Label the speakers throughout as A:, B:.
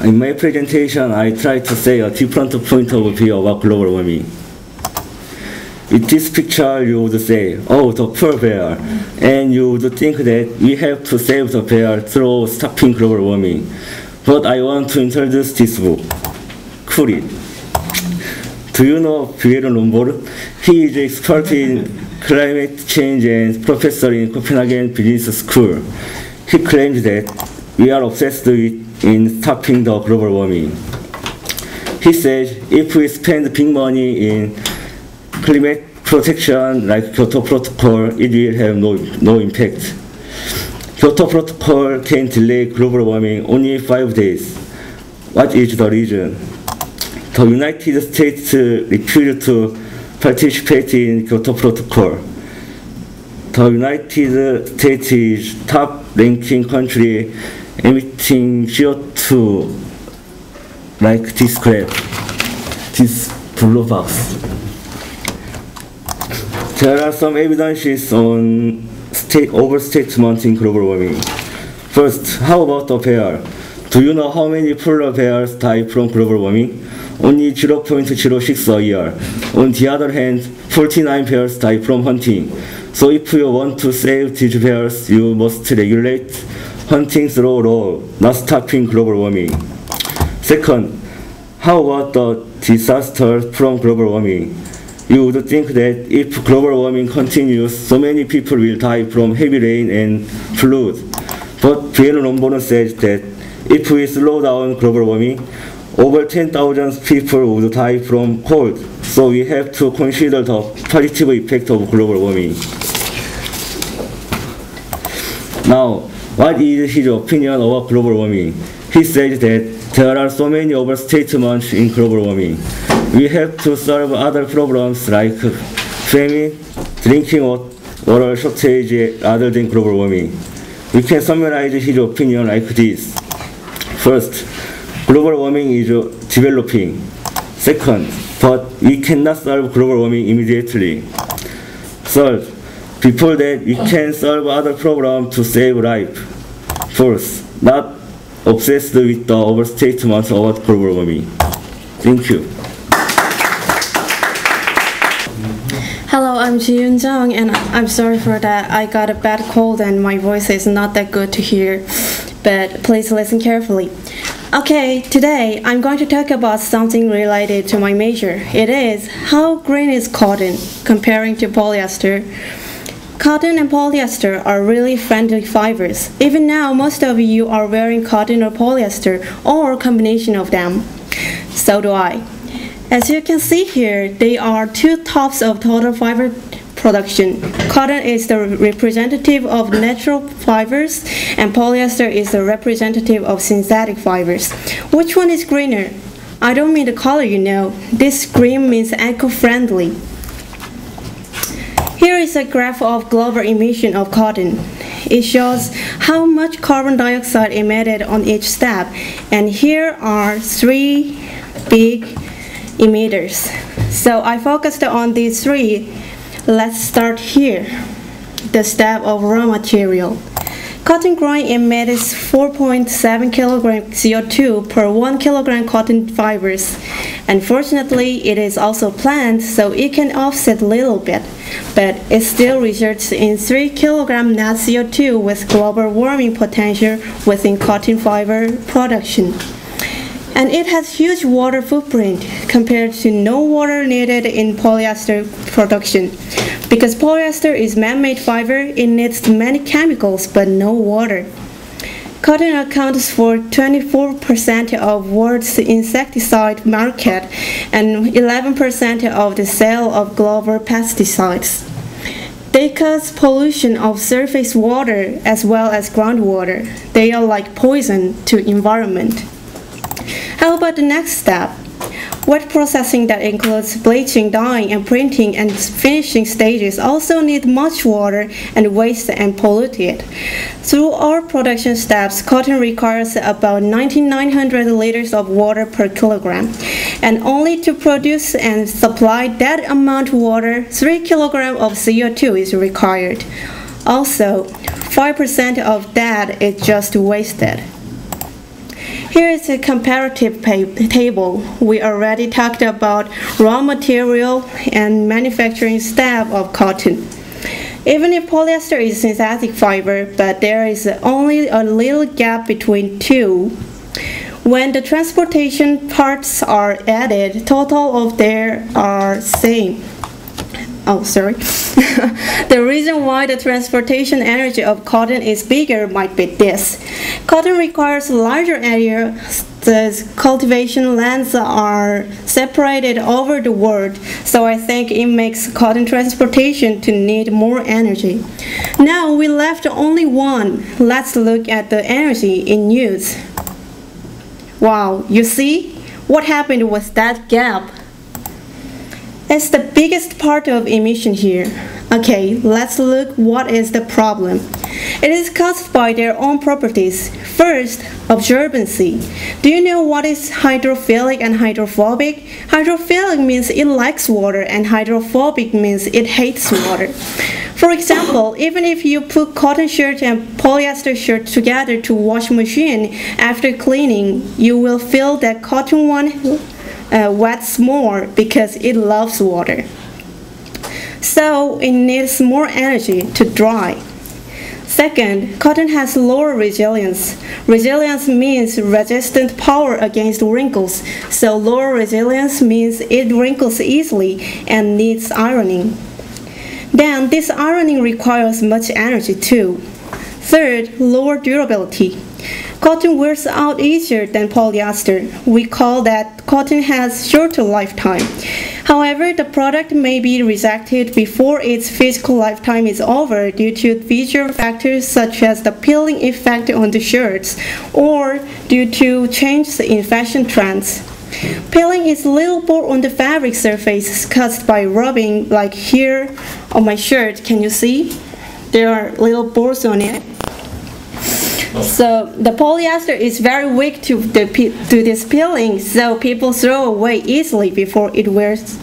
A: In my presentation, I try to say a different point of view about global warming. With this picture, you would say, oh, the poor bear. And you would think that we have to save the bear through stopping global warming. But I want to introduce this book, Cool It. Do you know Pierre Lombard? He is expert in climate change and professor in Copenhagen Business School. He claims that we are obsessed with in stopping the global warming. He says if we spend big money in climate protection like Kyoto Protocol, it will have no impact. Kyoto Protocol can delay global warming only 5 days. What is the reason? The United States refused to participate in Kyoto Protocol. The United States is top-ranking country emitting CO2 like this graph, this blue box. There are some evidences on overstatement in global warming. First, how about the bear? Do you know how many polar bears die from global warming? Only 0.06 a year. On the other hand, 49 bears die from hunting. So if you want to save these bears, you must regulate hunting through law, not stopping global warming. Second, how about the disasters from global warming? You would think that if global warming continues, so many people will die from heavy rain and flood. But Pierre Lombard says that if we slow down global warming, over 10,000 people would die from cold. So we have to consider the positive effect of global warming. Now, what is his opinion about global warming? He says that there are so many overstatements in global warming. We have to solve other problems like famine, drinking water shortage rather than global warming. We can summarize his opinion like this. First, global warming is developing. Second, but we cannot solve global warming immediately. Third, before that, we can solve other problems to save life. Fourth, not obsessed with the overstatements about global warming. Thank you.
B: Hello, I'm Ji-Yoon Jung, and I'm sorry for that. I got a bad cold and my voice is not that good to hear, but please listen carefully. Okay, today I'm going to talk about something related to my major. It is how green is cotton comparing to polyester. Cotton and polyester are really friendly fibers. Even now, most of you are wearing cotton or polyester or a combination of them. So do I. As you can see here, they are two types of total fiber production. Cotton is the representative of natural fibers and polyester is the representative of synthetic fibers. Which one is greener? I don't mean the color, you know. This green means eco-friendly. Here is a graph of global emission of cotton. It shows how much carbon dioxide emitted on each step, and here are three big emitters. So I focused on these three. Let's start here. The step of raw material. Cotton growing emits 4.7 kg CO2 per 1 kg cotton fibers. Unfortunately, it is also planned, so it can offset a little bit, but it still results in 3 kg net CO2 with global warming potential within cotton fiber production. And it has huge water footprint compared to no water needed in polyester production. Because polyester is man-made fiber, it needs many chemicals but no water. Cotton accounts for 24% of world's insecticide market and 11% of the sale of global pesticides. They cause pollution of surface water as well as groundwater. They are like poison to environment. How about the next step? Wet processing that includes bleaching, dyeing, and printing and finishing stages also need much water and waste and pollute it. Through all production steps, cotton requires about 9,900 liters of water per kilogram. And only to produce and supply that amount of water, 3 kilograms of CO2 is required. Also, 5% of that is just wasted. Here is a comparative table. We already talked about raw material and manufacturing step of cotton. Even if polyester is synthetic fiber, but there is only a little gap between two. When the transportation parts are added, total of there are same. Oh, sorry. The reason why the transportation energy of cotton is bigger might be this. Cotton requires larger area. The cultivation lands are separated over the world, so I think it makes cotton transportation to need more energy. Now we left only one. Let's look at the energy in use. Wow, you see? What happened with that gap? It's the biggest part of emission here. Okay, let's look what is the problem. It is caused by their own properties. First, absorbency. Do you know what is hydrophilic and hydrophobic? Hydrophilic means it likes water and hydrophobic means it hates water. For example, even if you put cotton shirt and polyester shirt together to wash machine, after cleaning, you will feel that cotton one wets more because it loves water. So it needs more energy to dry. Second, cotton has lower resilience. Resilience means resistant power against wrinkles. So lower resilience means it wrinkles easily and needs ironing. Then this ironing requires much energy too. Third, lower durability. Cotton wears out easier than polyester. We call that cotton has shorter lifetime. However, the product may be rejected before its physical lifetime is over due to visual factors such as the peeling effect on the shirts or due to changes in fashion trends. Peeling is little pore on the fabric surface caused by rubbing, like here on my shirt. Can you see? There are little pores on it. So the polyester is very weak to this peeling, so people throw away easily before it wears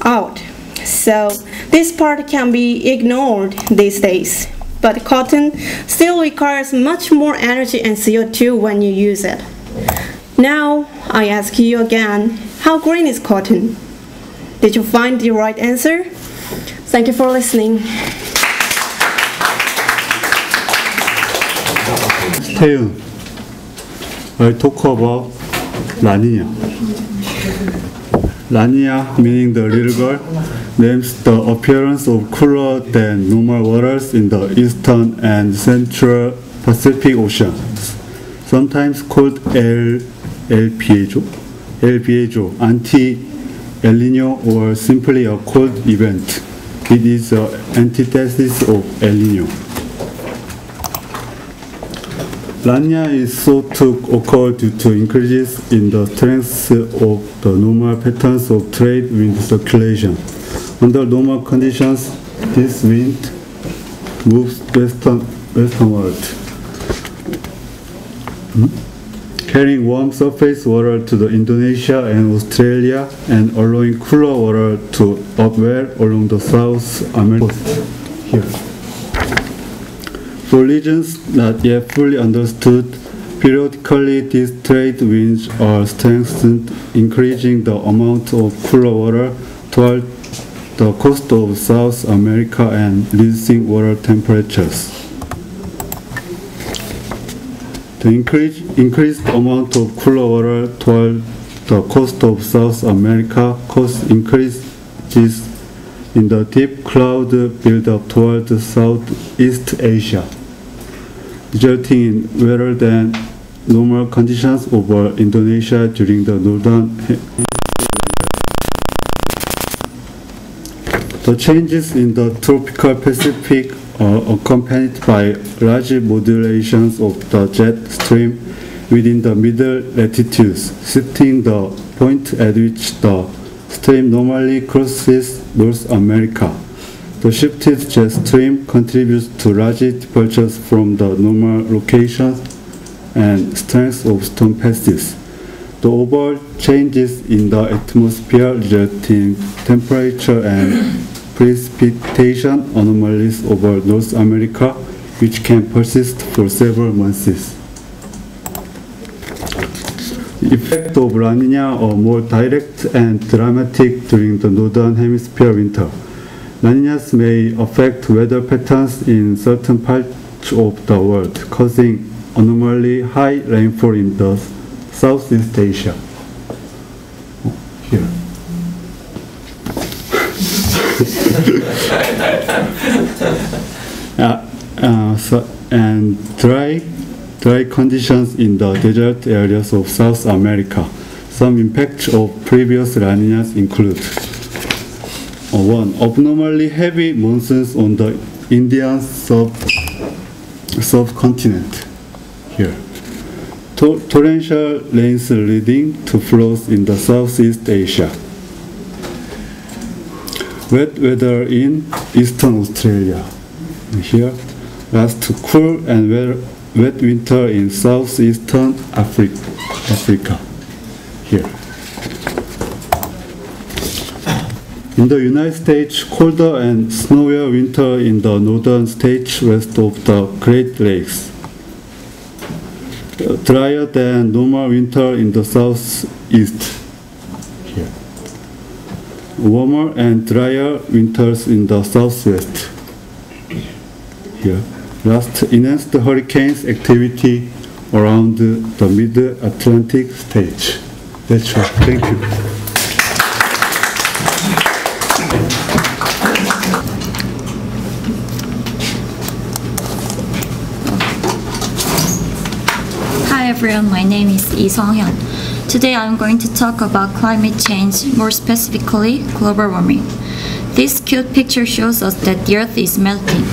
B: out. So this part can be ignored these days. But cotton still requires much more energy and CO2 when you use it. Now I ask you again, how green is cotton? Did you find the right answer? Thank you for listening.
C: 태윤, I talk about La Nina. La Nina, meaning the little girl, names the appearance of cooler than normal waters in the eastern and central Pacific Oceans, sometimes called El Biejo, anti-El Nino, or simply a cold event. It is the antithesis of El Nino. La Nina is thought to occur due to increases in the strength of the normal patterns of trade wind circulation. Under normal conditions, this wind moves westward, carrying warm surface water to the Indonesia and Australia and allowing cooler water to upwell along the South American coast here. For reasons not yet fully understood, periodically these trade winds are strengthened, increasing the amount of cooler water toward the coast of South America and reducing water temperatures. The increased amount of cooler water toward the coast of South America causes increases in the deep cloud buildup toward Southeast Asia, resulting in wetter than normal conditions over Indonesia during the northern hemisphere. The changes in the tropical Pacific are accompanied by large modulations of the jet stream within the middle latitudes, shifting the point at which the stream normally crosses North America. The shifted jet stream contributes to large departures from the normal locations and strength of storm passes. The overall changes in the atmosphere result in temperature and precipitation anomalies over North America, which can persist for several months. Effect of La Nina are more direct and dramatic during the northern hemisphere winter. La Ninas may affect weather patterns in certain parts of the world, causing anomaly high rainfall in the Southeast Asia. Here. And dry conditions in the desert areas of South America. Some impacts of previous La Ninas include 1. Abnormally heavy monsoons on the Indian subcontinent. Here. Torrential rains leading to floods in the Southeast Asia. Wet weather in Eastern Australia. Here. Last cool and wet winter in southeastern Africa. Here. In the United States, colder and snowier winter in the northern states west of the Great Lakes. Drier than normal winter in the southeast. Here. Warmer and drier winters in the southwest. Here. Last, enhanced hurricanes activity around the mid-Atlantic stage. That's all. Thank you.
D: Hi everyone, my name is Lee Song-hyun. Today I'm going to talk about climate change, more specifically global warming. This cute picture shows us that the Earth is melting,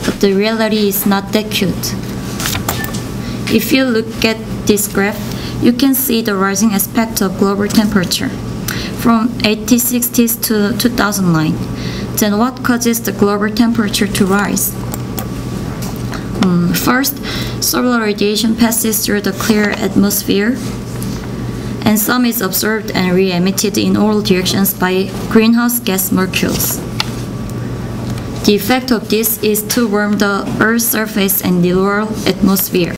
D: but the reality is not that cute. If you look at this graph, you can see the rising aspect of global temperature from 1860s to 2009. Then what causes the global temperature to rise? First, solar radiation passes through the clear atmosphere, and some is absorbed and re-emitted in all directions by greenhouse gas molecules. The effect of this is to warm the Earth's surface and the lower atmosphere.